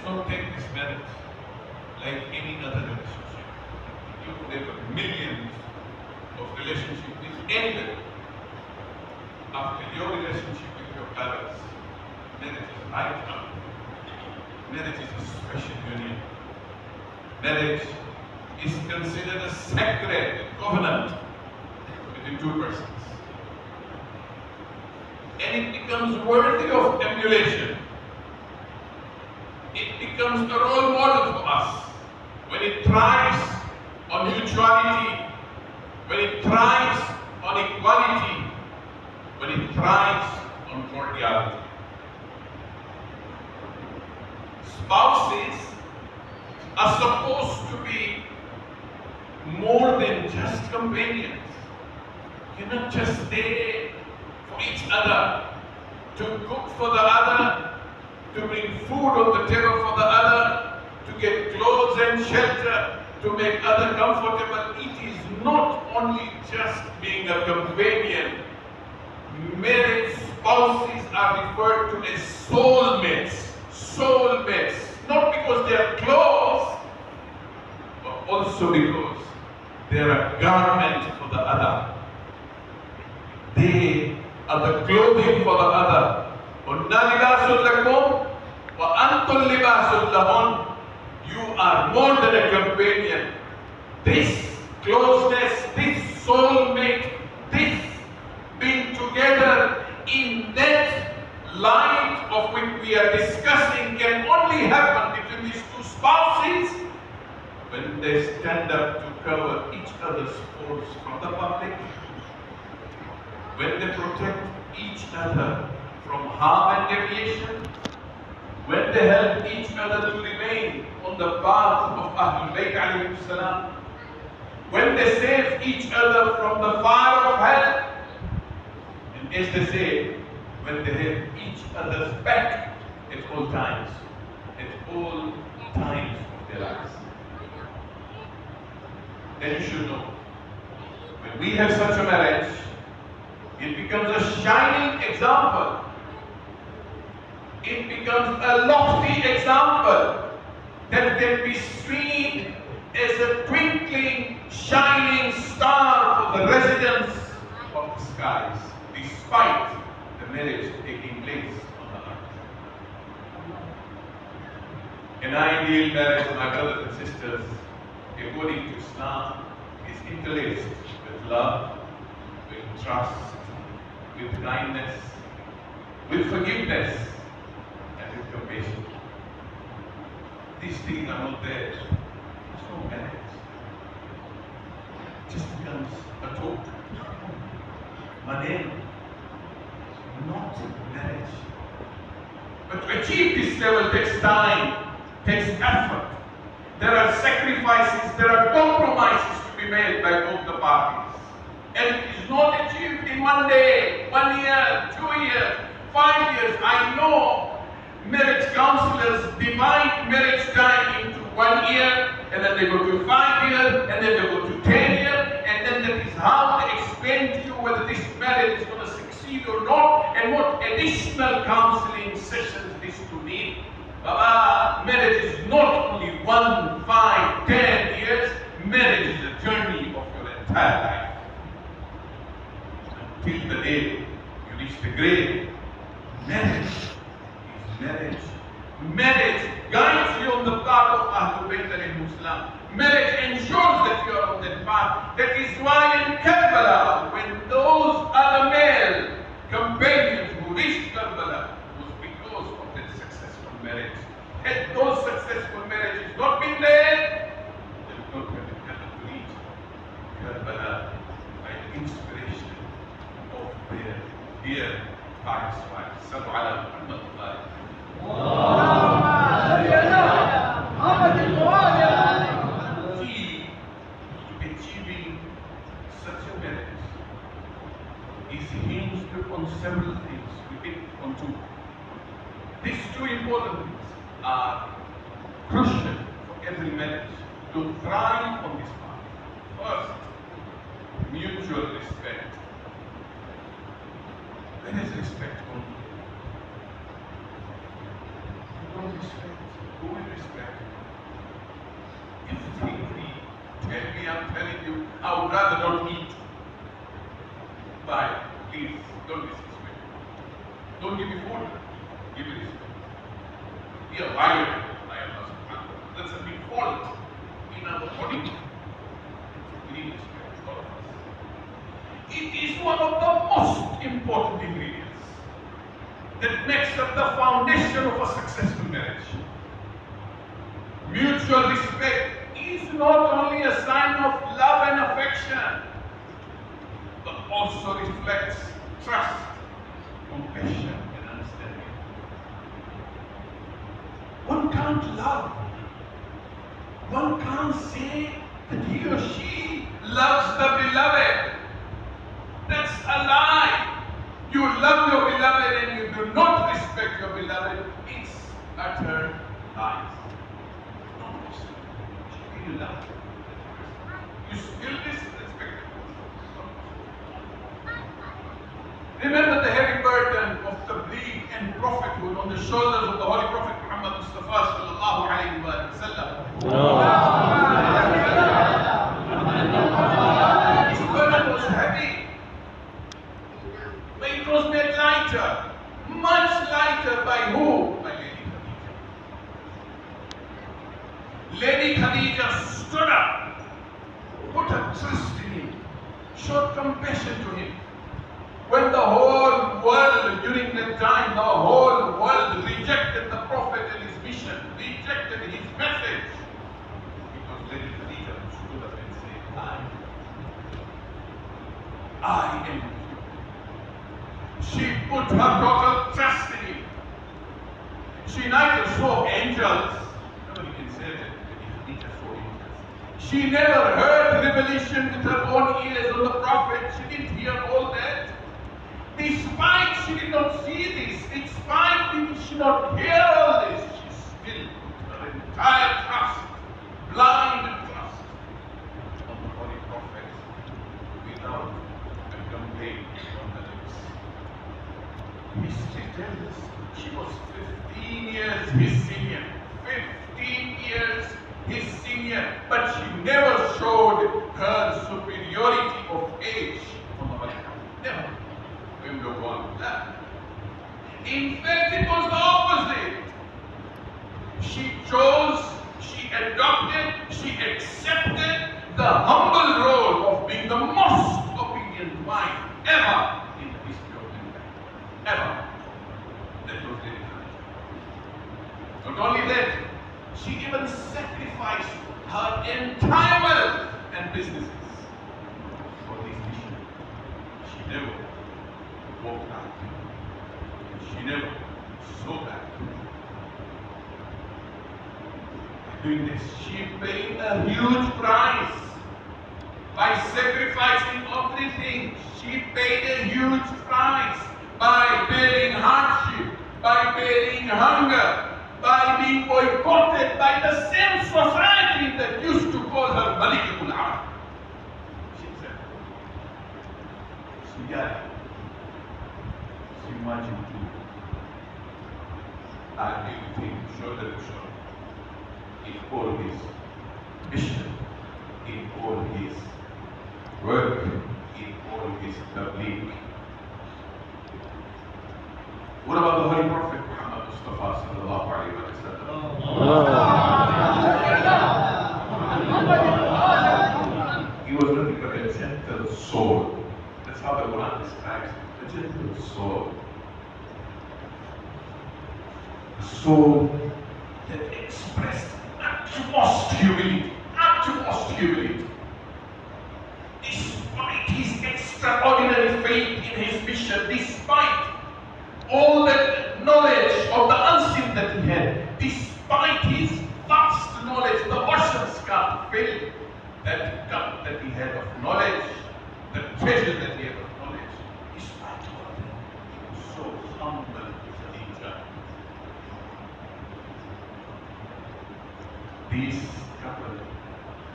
not take this marriage like any other relationship. You could have millions of relationships with anybody. After your relationship with your parents, marriage is right now. Marriage is a special union. Marriage is considered a sacred covenant between two persons. And it becomes worthy of emulation. It becomes a role model for us when it thrives on mutuality, when it thrives on equality, when it thrives on cordiality. Spouses are supposed to be more than just companions. You're not just there for each other, to cook for the other, to bring food on the table for the other, to get clothes and shelter, to make other comfortable. It is not only just being a companion. Married spouses are referred to as soulmates. Soulmates. Not because they are close, but also because they are a garment for the other. They are the clothing for the other. You are more than a companion. This closeness, this soulmate, this being together in that light of which we are discussing can only happen between these two spouses when they stand up to cover each other's faults from the public, when they protect each other from harm and deviation, when they help each other to remain on the path of Ahlul Bayt alayhi salam, when they save each other from the fire of hell, and as they say, when they have each other's back at all times of their lives. Then you should know, when we have such a marriage, it becomes a shining example. It becomes a lofty example that can be seen as a twinkling, shining star for the residents of the skies, despite the marriage taking place on the earth. An ideal marriage, my brothers and sisters, according to Islam, is interlaced with love, with trust, with kindness, with forgiveness, and with compassion. These things are not there. There's no marriage. It just becomes a talk. Money, not marriage. But to achieve this level takes time, takes effort. There are sacrifices, there are compromises to be made by both the parties. And it is not achieved in one day, 1 year, 2 years, 5 years. I know marriage counselors divide marriage time into 1 year, and then they go to 5 years, and then they go to 10 years, and then that is how they explain to you whether this marriage is going to succeed or not, and what additional counseling sessions this to need. Baba, marriage is not only 1, 5, 10 years. Marriage is a journey of your entire life. Till the day you reach the grave, marriage is marriage. Marriage guides you on the path of Ahlul Bayt al-Muslim. Marriage ensures that you are on that path. That is why in Karbala, when those other male companions who reached Karbala, was because of that successful marriage. Had those successful marriages not been there, they would not have been able to reach Karbala by the inspiration of their dear pious wives. Sallu ala Muhammad wa alihi. Key to achieving such a marriage is hinged on several things. We pick on two. These two important things are crucial for every marriage to thrive on this path. First, mutual respect. Where is respect only? You don't respect Who will respect you? If you I'm telling you, I would rather not eat. But please, don't disrespect. Don't give me food. Give me respect. We are violent. I am not. That's a big fault in our body. We need respect, all of us. It is one of the most important ingredients that makes up the foundation of a successful marriage. Mutual respect is not only a sign of love and affection, but also reflects trust, compassion, and understanding. One can't love. One can't say that he or she loves the beloved. That's a lie. You love your beloved and you do not respect your beloved. It's utter lies. You love. You still disrespect. Remember the heavy burden of tabligh and prophethood on the shoulders of the Holy Prophet Muhammad Mustafa sallallahu alayhi wa sallam. His burden was heavy, but it was made lighter, much lighter by who? By Lady Khadija stood up, put her trust in him, showed compassion to him. When the whole world, during that time, the whole world rejected the Prophet and his mission, rejected his message, because Lady Khadija stood up and said, I am. She put her total trust in him. She neither saw angels, nobody can say that. She never heard revelation with her own ears on the Prophet. She didn't hear all that. Despite she did not see this, despite she did not hear all this, she still put her entire trust, blind trust, on the Holy Prophet without a complaint on her lips. History tells us she was 15 years his senior. 15 years his senior, but she never showed her superiority of age on the Holy Prophet. Never. In fact, it was the opposite. She chose, she adopted, she accepted the humble role of being the most obedient wife ever in the history of mankind. Ever. That was Lady Khadija. Not only that, she even sacrificed her entire wealth and businesses for this mission. She never walked out. She never saw that. By doing this, she paid a huge price. By sacrificing everything, she paid a huge price. By bearing hardship, by bearing hunger, by being boycotted by the same society that used to call her Malikatul Arab. She said, Sajjad, imagine too, and everything shoulder to shoulder, in all his mission, in all his work, in all his tabligh. What about the Holy Prophet Muhammad Mustafa sallallahu alayhi wa sallam? He was nothing but a gentle soul. That's how the Quran describes it, a gentle soul. A soul that expressed utmost humility, utmost humility. Despite his extraordinary faith in his mission, despite all that knowledge of the unseen that he had, despite his vast knowledge, the ocean's cup filled, that cup that he had of knowledge, the treasure that he had of knowledge, despite all that, he was so humble to Khadija. These couple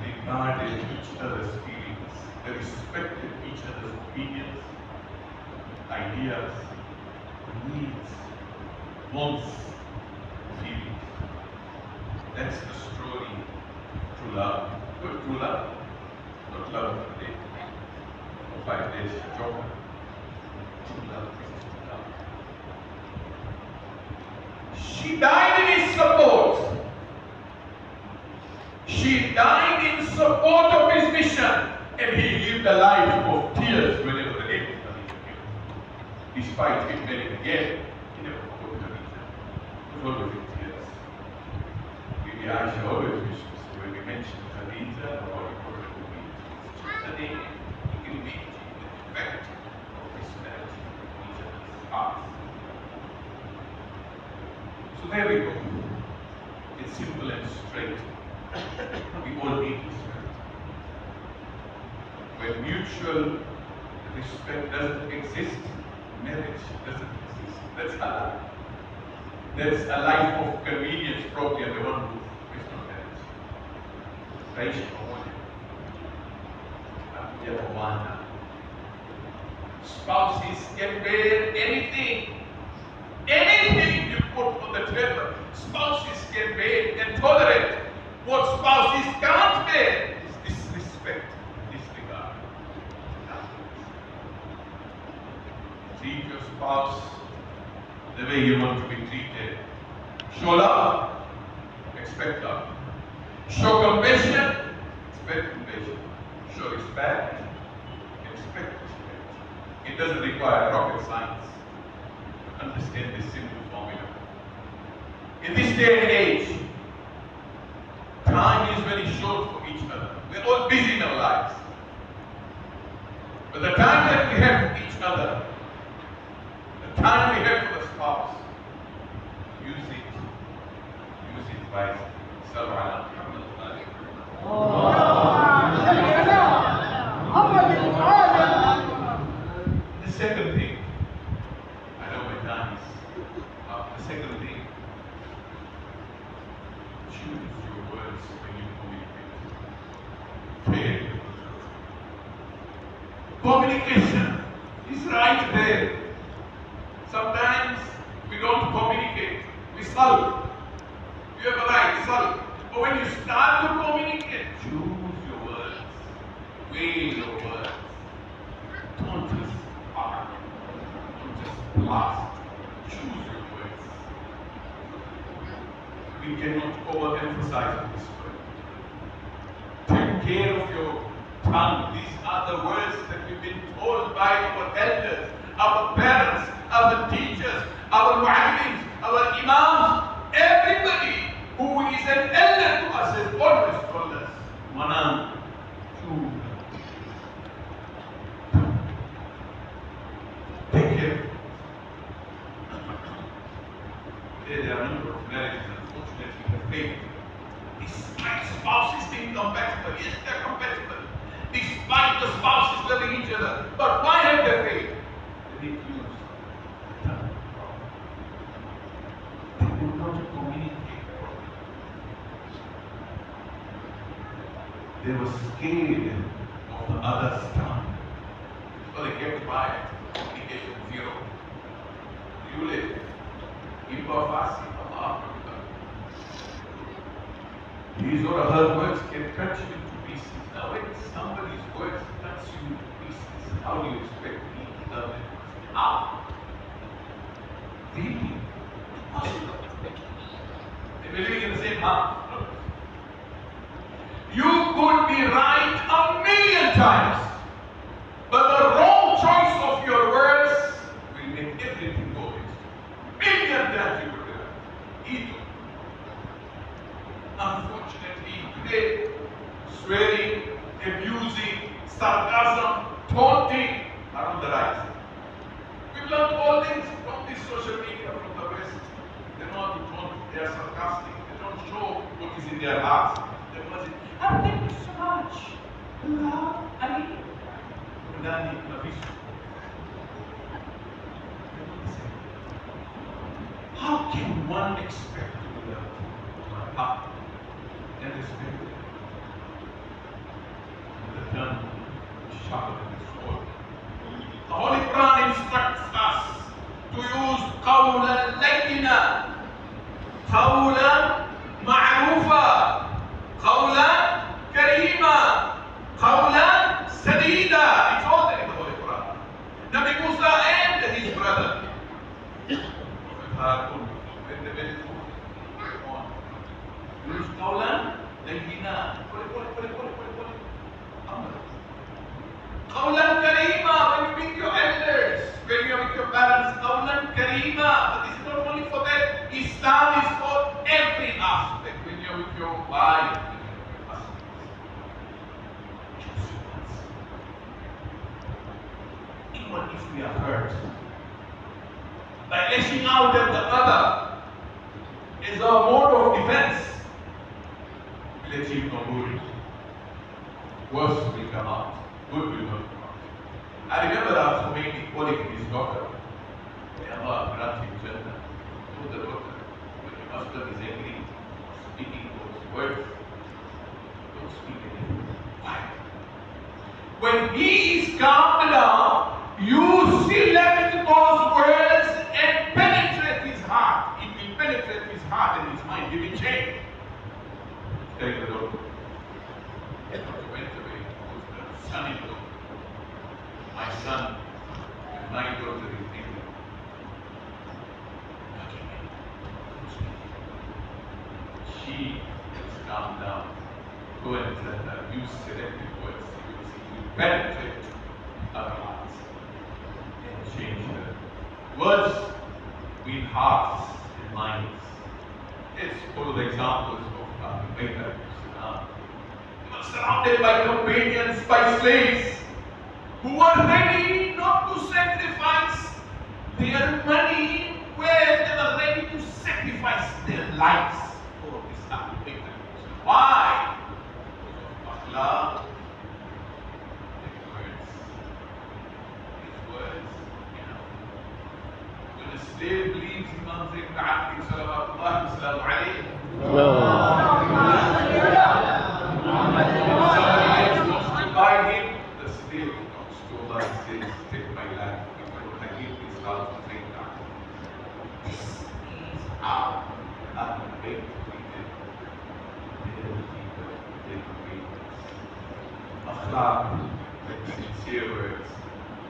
regarded each other's feelings, they respected each other's opinions, ideas, needs, wants, feelings. That's the story. True love. Good true love. Not love of the day. For 5 days, joke. True love is true love. She died in his support. She died in support of his mission. And he lived a life of tears whenever the name of Khadija came. Despite him marrying again, he never forgot Khadija. He was always in tears. Maybe Aisha always wishes when we mention Khadija or the Prophet who means the name, he can meet the effect of his marriage in each other's hearts. So there we go. It's simple and straight. We all need respect. When mutual respect doesn't exist, marriage doesn't exist. That's halal. That's a life of convenience, probably under one roof. It's not marriage. Spouses can bear anything. Anything you put on the table, spouses can bear and tolerate. What spouses can't bear is disrespect, disregard. Treat your spouse the way you want to be treated. Show love, expect love. Show compassion, expect compassion. Show respect, expect respect. It doesn't require rocket science to understand this simple formula. In this day and age, time is very short for each other. We're all busy in our lives. But the time that we have for each other, the time we have for the spouse, use it wisely. Sallu ala Muhammad. The second thing, I know my time is up. The second thing, choose your words when you communicate. Communication is right there. Sometimes we don't communicate, we sulk. You have a right, sulk. But when you start to communicate, choose your words, weigh your words. Don't just argue, don't just blast. Choose your words. We cannot overemphasize this word. Take care of your tongue. These are the words that we've been told by our elders, our parents, our teachers, our mu'allims, our imams. Everybody who is an elder to us has always told us, Manan, choose. Take care. There are a number of marriages, unfortunately, that fail. Despite spouses being compatible, yes, they're compatible. Despite the spouses loving each other, but why have they failed? They didn't use the tongue properly. They did not communicate properly. They were scared of the other's tongue, so they kept quiet. Communication zero. You live. Imperfasi, Allah. His or her words can cut you into pieces. Now, when somebody's words cuts you into pieces, how do you expect me to love them? How? Really? Impossible. They're living in the same house. You could be right 1,000,000 times, but the wrong choice of your words will make everything go wrong. 1,000,000 times you could be right. Either. Unfortunately, today, swearing, abusing, sarcasm, taunting are on the rise. We've learned all things from this social media from the West. They know how to taunt, they are sarcastic, they don't show what is in their hearts. They must say, oh, thank you so much. Allah, Ali. Udani, Nabisu. How can one expect to be loved to my heart and respected? The tongue is sharper than the sword. The Holy Quran instructs us to use قولا لينا, قولا معروفا. Hakun, when the village on. Use Kaulan, Lehina, Kaulan Karima, when you meet your elders, when you are with your parents, Kaulan Karima. But this is not only for that, Islam is for every aspect. When you are with your wife, even if we are hurt, by lashing out at the other is our mode of defense. We'll achieve no good. Worse will come out. Good will not come out. I remember after Khomeini calling his daughter, may Allah grant him Jannah. Told the daughter, when your husband is angry, speaking those words, don't speak anything. Why? When he is calmed down, you still let those words and penetrate his heart. It will penetrate his heart and his mind. He will change. Take the daughter. The daughter went away. Was the son-in-law. My son and my daughter is angry. She has calmed down. Go and tell her, use selective words. You will see, you will penetrate her hearts and change her. Words win hearts and minds. It's one of the examples of Ahlul He was surrounded by companions, by slaves, who were ready not to sacrifice their money, where they were ready to sacrifice their lives for Islam. Why? Because of akhlaq. His words, when a slave leaves Imam Zayd ibn Abdi sallallahu alayhi somebody else wants to buy him, the slave comes to Allah and says, take my life, because I give this house to take that. This is how Ahlul Bayt treated their people, their companions. Akhlaq, like sincere words,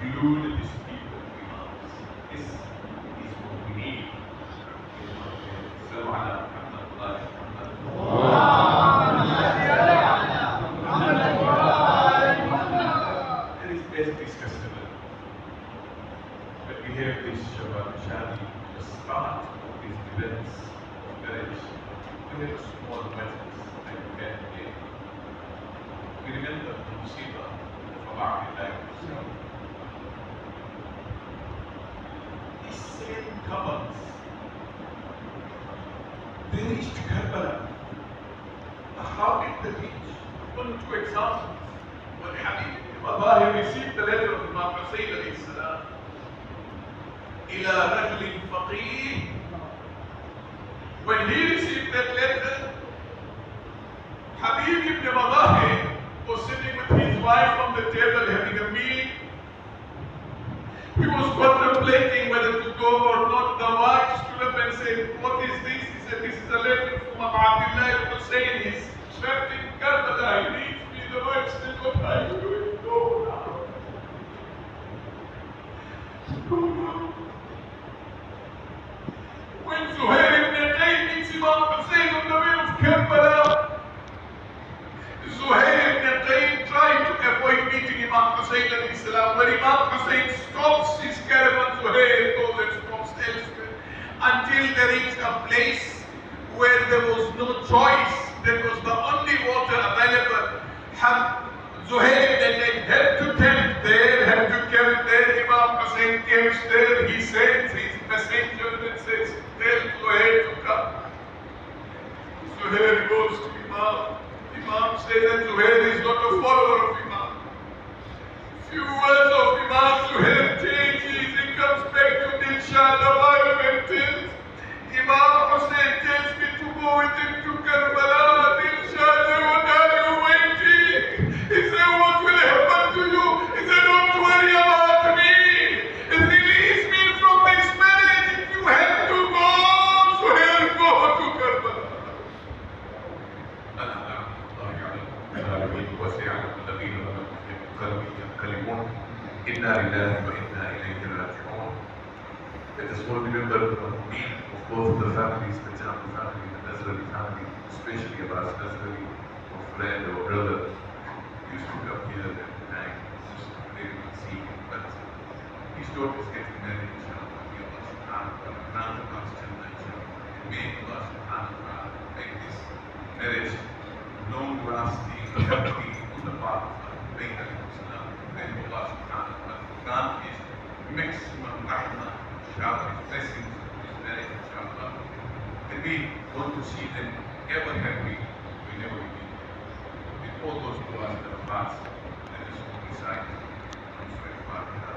glued these people to Imams. This is what we need. Sallu ala Muhammad. There is best discussion. But we have this Shabbat Shadi, the start of these events of marriage. We have small matters that you can get. We remember the Musibah of Abdullah himself. These same couples, they reached Karbala. How did they reach? One or two examples. When Habib Allah received the letter of Imam Hussein alayhi salam, إلى رجل فقيه. When he received that letter, Habib ibn Madahi was sitting with his wife on the table having a meal. He was contemplating whether to go or not. The wife stood up and said, what is this? He said, this is a letter from Abdullah ibn Hussein. He's trapped in Karbala. He needs me. The wife said, what are you doing? Go now. Go now. When Zuhair ibn Qayn meets Imam Hussein on the way of Karbala, Zuhair ibn Qayn tried to avoid meeting Imam Hussein alayhi salam. When Imam Hussein stops his caravan, Zuhair goes and stops elsewhere until they reached a place where there was no choice. That was the only water available. Zuhair ibn Qayn had to camp there, had to camp there. Imam Hussein camps there. He sends his messenger and says, tell Zuhair to come. Zuhair goes to Imam. Imam says that Zuhair is not a follower of Imam. Few words of Imam, Zuhair changes. He comes back to Dilshad, the wife, and tells Imam Hussein tells me to go with him to Karbala. Dilshad, what are you waiting? He said, what will happen to you? He said, don't worry about me. Release me from this marriage. If you have to go, Zuhair, go to Karbala. Let us all remember the name of both the families, the Jammu family, the Nazrali family, especially Abbas Nazrali, a friend or brother, used to come here and hang, just really not see him, but his daughter is getting married, inshallah. May Allah subhanahu wa ta'ala grant us Jannah, inshallah. And may Allah subhanahu wa ta'ala make this marriage long-lasting, happy on the part of the Prophet Islam. May Allah subhanahu wa ta'ala grant his maximum rahmah, inshallah, his blessings on his marriage, inshallah. And we want to see them ever happy whenever we meet. With all those du'as in our hearts, let us all recite from Surah Al-Fatiha.